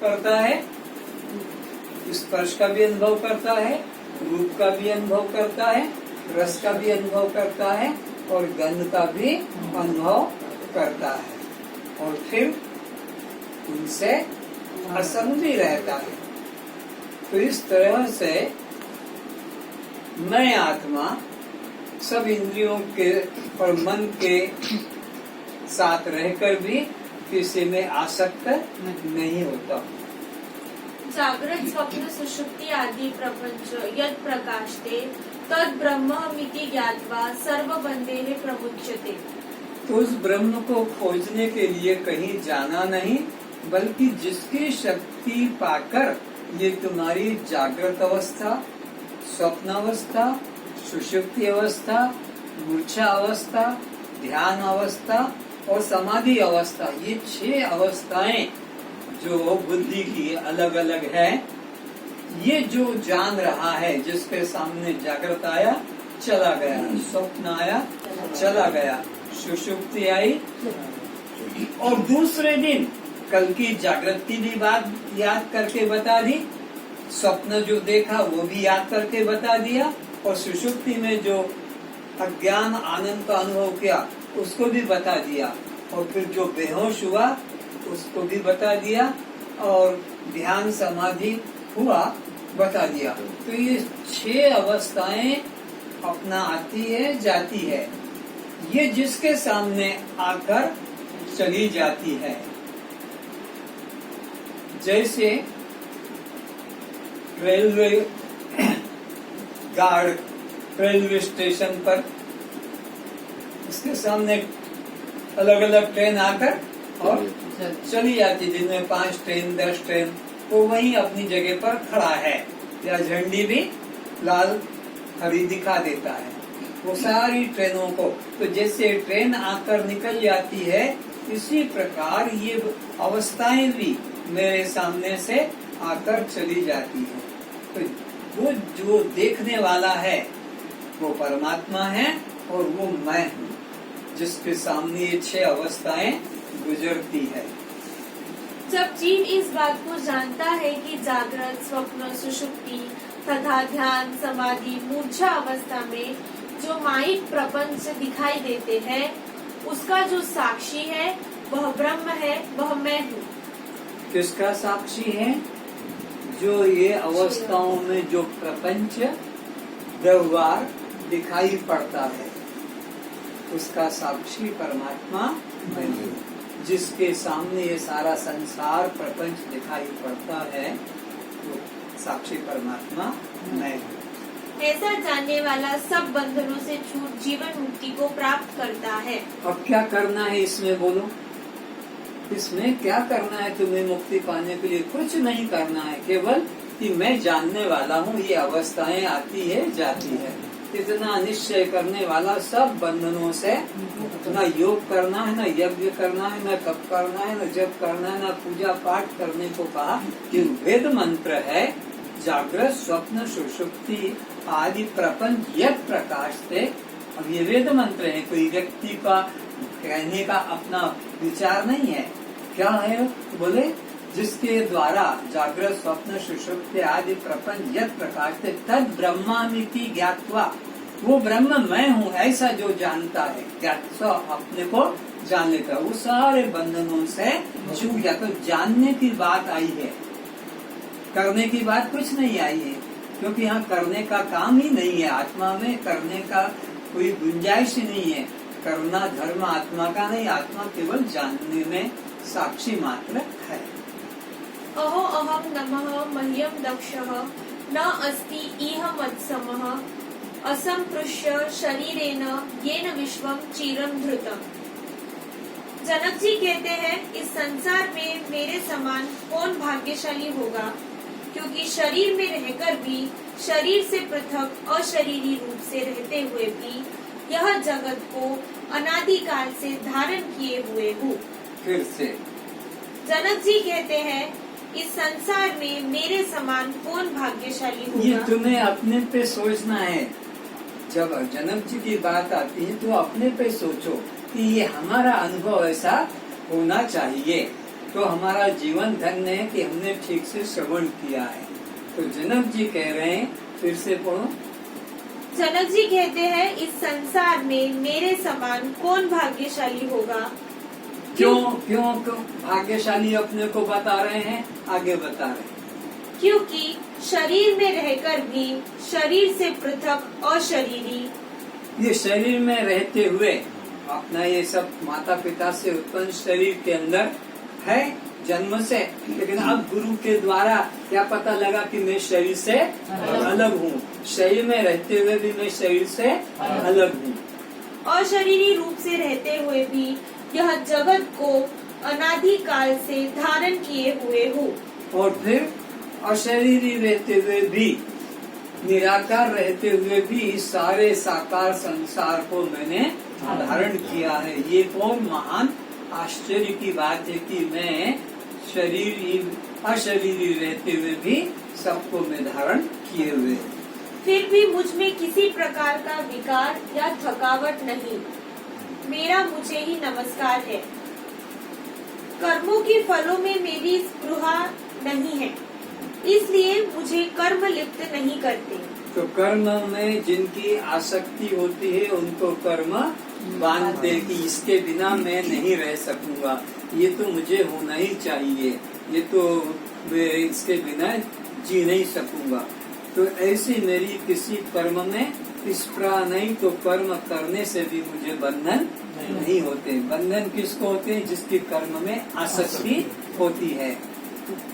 करता है, स्पर्श का भी अनुभव करता है, रूप का भी अनुभव करता है, रस का भी अनुभव करता है और गंध का भी अनुभव करता है और फिर उनसे असंग भी रहता है। तो इस तरह से मैं आत्मा सब इंद्रियों के और मन के साथ रहकर भी किसी में आसक्त नहीं होता। जागृत स्वप्न सुषुप्ति आदि प्रपंच यद प्रकाशते तद ब्रह्ममिति ज्ञात्वा सर्वबंधेः प्रमुच्यते। तो उस ब्रह्म को खोजने के लिए कहीं जाना नहीं, बल्कि जिसकी शक्ति पाकर ये तुम्हारी जागृत अवस्था, स्वप्न अवस्था, सुषुप्ति अवस्था, मूर्छा अवस्था, ध्यान अवस्था और समाधि अवस्था, ये 6 अवस्थाएं जो बुद्धि की अलग अलग है, ये जो जान रहा है, जिसके सामने जागृत आया चला गया, स्वप्न आया चला गया, सुषुप्ति आई और दूसरे दिन कल की जागृत की भी बात याद करके बता दी, स्वप्न जो देखा वो भी याद करके बता दिया और सुषुप्ति में जो अज्ञान आनंद का अनुभव किया उसको भी बता दिया और फिर जो बेहोश हुआ उसको भी बता दिया और ध्यान समाधि हुआ बता दिया। तो ये 6 अवस्थाएं अपना आती है जाती है, ये जिसके सामने आकर चली जाती है। जैसे रेलवे गार्ड रेलवे स्टेशन पर उसके सामने अलग अलग ट्रेन आकर और चली जाती, जिनमें 5 ट्रेन 10 ट्रेन, वो वहीं अपनी जगह पर खड़ा है या झंडी भी लाल हरी दिखा देता है वो सारी ट्रेनों को। तो जैसे ट्रेन आकर निकल जाती है, इसी प्रकार ये अवस्थाएं भी मेरे सामने से आकर चली जाती है। तो वो जो देखने वाला है वो परमात्मा है और वो मैं हूँ, जिसके सामने ये 6 अवस्थाएं गुजरती है। जब जीव इस बात को जानता है कि जागृत स्वप्न सुषुप्ति तथा ध्यान समाधि मूर्छा अवस्था में जो माइक प्रपंच दिखाई देते हैं, उसका जो साक्षी है वह ब्रह्म है, वह मैं हूँ। किसका साक्षी है? जो ये अवस्थाओं में जो प्रपंच व्यवहार दिखाई पड़ता है उसका साक्षी परमात्मा मैं हूँ। जिसके सामने ये सारा संसार प्रपंच दिखाई पड़ता है तो साक्षी परमात्मा मैं हूँ। ऐसा जानने वाला सब बंधनों से छूट जीवन मुक्ति को प्राप्त करता है। अब क्या करना है इसमें बोलो? इसमें क्या करना है तुम्हें मुक्ति पाने के लिए? कुछ नहीं करना है, केवल कि मैं जानने वाला हूँ, ये अवस्थाएं आती है जाती है, इतना निश्चय करने वाला सब बंधनों से। न योग करना है, न यज्ञ करना है, न तप करना है, न जप करना है, न पूजा पाठ करने को कहा कि वेद मंत्र है जागृत स्वप्न सुषुप्ति आदि प्रपंच यद प्रकाशते। अब ये वेद मंत्र है, कोई व्यक्ति का कहने का अपना विचार नहीं है। क्या है? बोले जिसके द्वारा जागृत स्वप्न सुषुप्ति आदि प्रपंच यद प्रकाशते तद ब्रह्मामिति ज्ञात्वा, वो ब्रह्म मैं हूँ ऐसा जो जानता है, ज्ञात्वा अपने को जान लेता है, वो सारे बंधनों से छूट जाता। तो जानने की बात आई है, करने की बात कुछ नहीं आई है, क्योंकि यहाँ करने का काम ही नहीं है। आत्मा में करने का कोई गुंजाइश ही नहीं है। करना धर्म आत्मा का नहीं, आत्मा केवल जानने में साक्षी मात्र है। अहो अहम नमः मह्यम दक्षः न अस्ति इह मत्समः असंपृश्य शरीरेण येन विश्वम चिरं धृतम्। जनक जी कहते हैं, इस संसार में मेरे समान कौन भाग्यशाली होगा, क्योंकि शरीर में रहकर भी शरीर से पृथक अशरीरी रूप से रहते हुए भी यह जगत को अनादिकाल से धारण किए हुए हूँ। फिर से जनक जी कहते हैं, इस संसार में मेरे समान कौन भाग्यशाली होगा। ये तुम्हें अपने पे सोचना है। जब जनक जी की बात आती है तो अपने पे सोचो कि ये हमारा अनुभव ऐसा होना चाहिए। तो हमारा जीवन धन्य है कि हमने ठीक से श्रवण किया है। तो जनक जी कह रहे हैं, फिर से पढ़ो। जनक जी कहते हैं, इस संसार में मेरे समान कौन भाग्यशाली होगा। क्यों क्यों क्यों भाग्यशाली अपने को बता रहे हैं, आगे बता रहे हैं। क्योंकि शरीर में रहकर भी शरीर से पृथक अशरीरी, ये शरीर में रहते हुए अपना ये सब माता पिता से उत्पन्न शरीर के अंदर है जन्म से, लेकिन अब गुरु के द्वारा क्या पता लगा कि मैं शरीर से अलग हूँ। शरीर में रहते हुए भी मैं शरीर से अलग हूँ। अशरीरी रूप से रहते हुए भी यह जगत को अनादि काल से धारण किए हुए हूँ। और फिर अशरीरी रहते हुए भी, निराकार रहते हुए भी सारे साकार संसार को मैंने धारण किया है। ये और महान आश्चर्य की बात है कि मैं अशरीरी रहते हुए भी सबको मैं धारण किए हुए। फिर भी मुझ में किसी प्रकार का विकार या थकावट नहीं। मेरा मुझे ही नमस्कार है। कर्मों के फलों में मेरी स्पृहा नहीं है, इसलिए मुझे कर्म लिप्त नहीं करते। तो कर्म में जिनकी आसक्ति होती है उनको कर्म बांधते कि इसके बिना मैं नहीं रह सकूंगा, ये तो मुझे होना ही चाहिए, ये तो मैं इसके बिना जी नहीं सकूंगा। तो ऐसी मेरी किसी कर्म में स्पृहा नहीं, तो कर्म करने से भी मुझे बंधन नहीं होते। बंधन किसको होते हैं? जिसकी कर्म में आसक्ति होती है।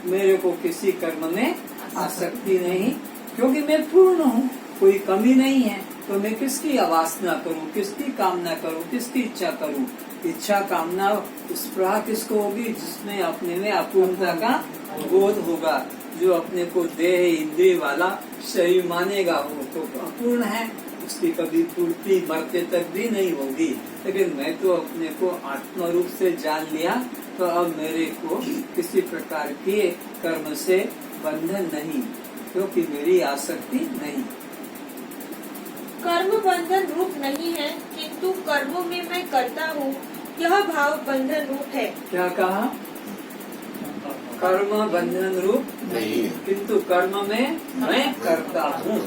मेरे को किसी कर्म में आसक्ति नहीं, क्योंकि मैं पूर्ण हूँ, कोई कमी नहीं है। तो मैं किसकी वासना करूँ, किसकी कामना करूँ, किसकी इच्छा करूँ? इच्छा कामना स्पृहा किसको होगी? जिसमें अपने में अपूर्णता का बोध होगा। जो अपने को देह इंद्रिय वाला शरीर मानेगा वो तो अपूर्ण है, उसकी कभी पूर्ति मरते तक भी नहीं होगी। लेकिन मैं तो अपने को आत्म रूप से जान लिया, तो अब मेरे को किसी प्रकार के कर्म से बंधन नहीं, क्योंकि मेरी आसक्ति नहीं। कर्म बंधन रूप नहीं है, किंतु कर्मों में मैं करता हूँ, यह भाव बंधन रूप है। क्या कहा? कर्म बंधन रूप नहीं, किंतु कर्म में मैं करता हूँ।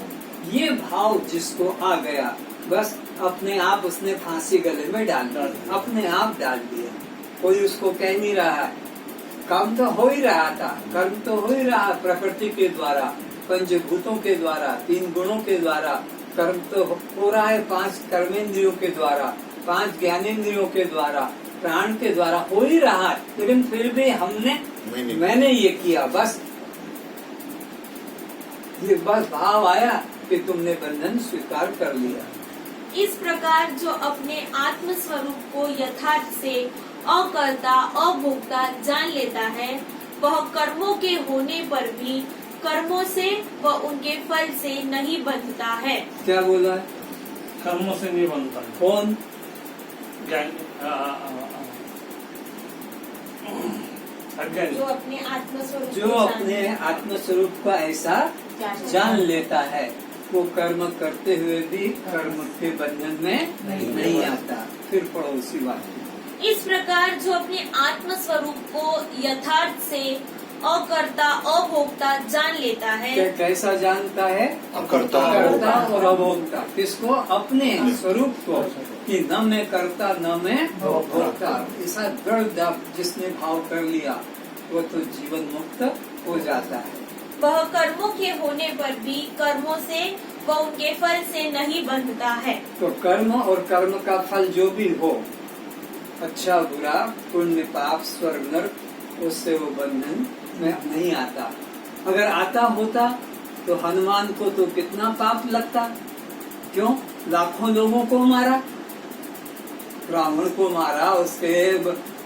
ये भाव जिसको आ गया, बस अपने आप उसने फांसी गले में डाल दी, अपने आप डाल दिया। कोई उसको कह नहीं रहा है। काम तो हो ही रहा था, कर्म तो हो ही रहा, प्रकृति के द्वारा, पंचभूतों के द्वारा, 3 गुणों के द्वारा कर्म तो हो रहा है। 5 कर्मेंद्रियों के द्वारा, 5 ज्ञानेंद्रियों के द्वारा, प्राण के द्वारा हो ही रहा है। लेकिन फिर भी मैंने ये किया, बस ये बस भाव आया कि तुमने बंधन स्वीकार कर लिया। इस प्रकार जो अपने आत्म स्वरूप को यथार्थ से अकर्ता अभोक्ता जान लेता है, वह कर्मों के होने पर भी कर्मों से व उनके फल से नहीं बंधता है। क्या बोला? कर्मों से नहीं बनता है। कौन? जो अपने आत्म स्वरूप जो अपने आत्म स्वरूप का ऐसा जान लेता है, वो कर्म करते हुए भी कर्म के बंधन में नहीं आता। फिर पढ़ो उसी बात। इस प्रकार जो अपने आत्म स्वरूप को यथार्थ से अकर्ता अभोक्ता जान लेता है। कैसा जानता है? अकर्ता और अभोक्ता। किसको? अपने स्वरूप को, कि न मैं करता न मैं भोक्ता। ऐसा दृढ़ जिसने भाव कर लिया, वो तो जीवन मुक्त हो जाता है। वह कर्मों के होने पर भी कर्मों से व उनके फल से नहीं बंधता है। तो कर्म और कर्म का फल जो भी हो, अच्छा बुरा, पुण्य पाप स्वर्ग नरक, उससे वो बंधन में नहीं आता। अगर आता होता तो हनुमान को तो कितना पाप लगता। क्यों? लाखों लोगों को मारा, ब्राह्मण को मारा, उसके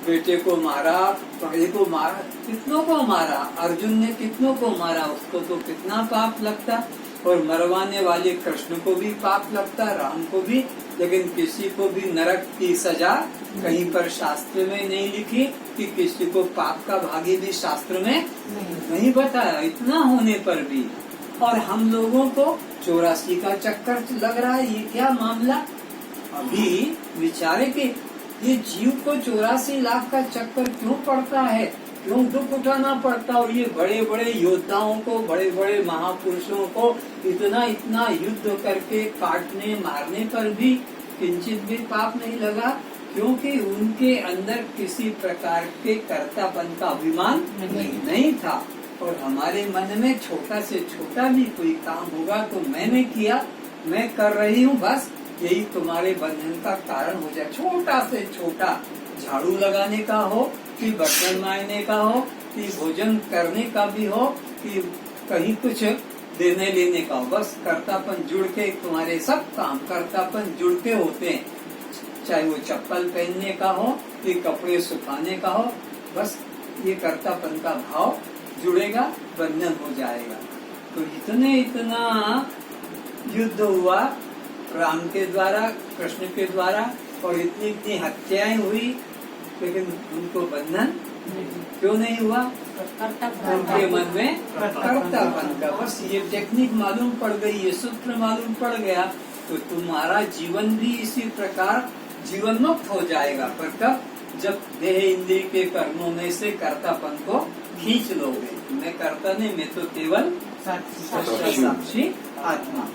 बेटे को मारा, पगड़ी को मारा, कितनों को मारा। अर्जुन ने कितनों को मारा, उसको तो कितना पाप लगता। और मरवाने वाले कृष्ण को भी पाप लगता, राम को भी। लेकिन किसी को भी नरक की सजा कहीं पर शास्त्र में नहीं लिखी, कि किसी को पाप का भागी भी शास्त्र में नहीं बताया। इतना होने पर भी, और हम लोगों को 84 का चक्कर लग रहा है। ये क्या मामला? अभी विचारे कि ये जीव को 84 लाख का चक्कर क्यों पड़ता है? क्यों दुख उठाना पड़ता? और ये बड़े बड़े योद्धाओं को, बड़े बड़े महापुरुषों को इतना इतना युद्ध करके काटने मारने पर भी किंचित भी पाप नहीं लगा, क्योंकि उनके अंदर किसी प्रकार के कर्तापन का अभिमान नहीं था। और हमारे मन में छोटा से छोटा भी कोई काम होगा तो मैंने किया, मैं कर रही हूँ, बस यही तुम्हारे बंधन का कारण हो जाए। छोटा से छोटा झाड़ू लगाने का हो, कि बर्तन मारने का हो, कि भोजन करने का भी हो, कि कहीं कुछ देने लेने का हो, बस कर्तापन जुड़ के तुम्हारे सब काम कर्तापन जुड़ के होते हैं। चाहे वो चप्पल पहनने का हो कि कपड़े सुखाने का हो, बस ये कर्तापन का भाव जुड़ेगा, बंधन हो जाएगा। तो इतना युद्ध हुआ राम के द्वारा, कृष्ण के द्वारा, और इतनी इतनी हत्याएं हुई, लेकिन उनको बंधन क्यों नहीं हुआ? उनके मन में कर्तापन का, बस ये टेक्निक मालूम पड़ गई, ये सूत्र मालूम पड़ गया, तो तुम्हारा जीवन भी इसी प्रकार जीवन मुक्त हो जाएगा। पर कब? जब देह इंद्रिय के कर्मों में से कर्तापन को खींच लोगे। मैं कर्ता नहीं, मैं तो केवल साक्षी आत्मा।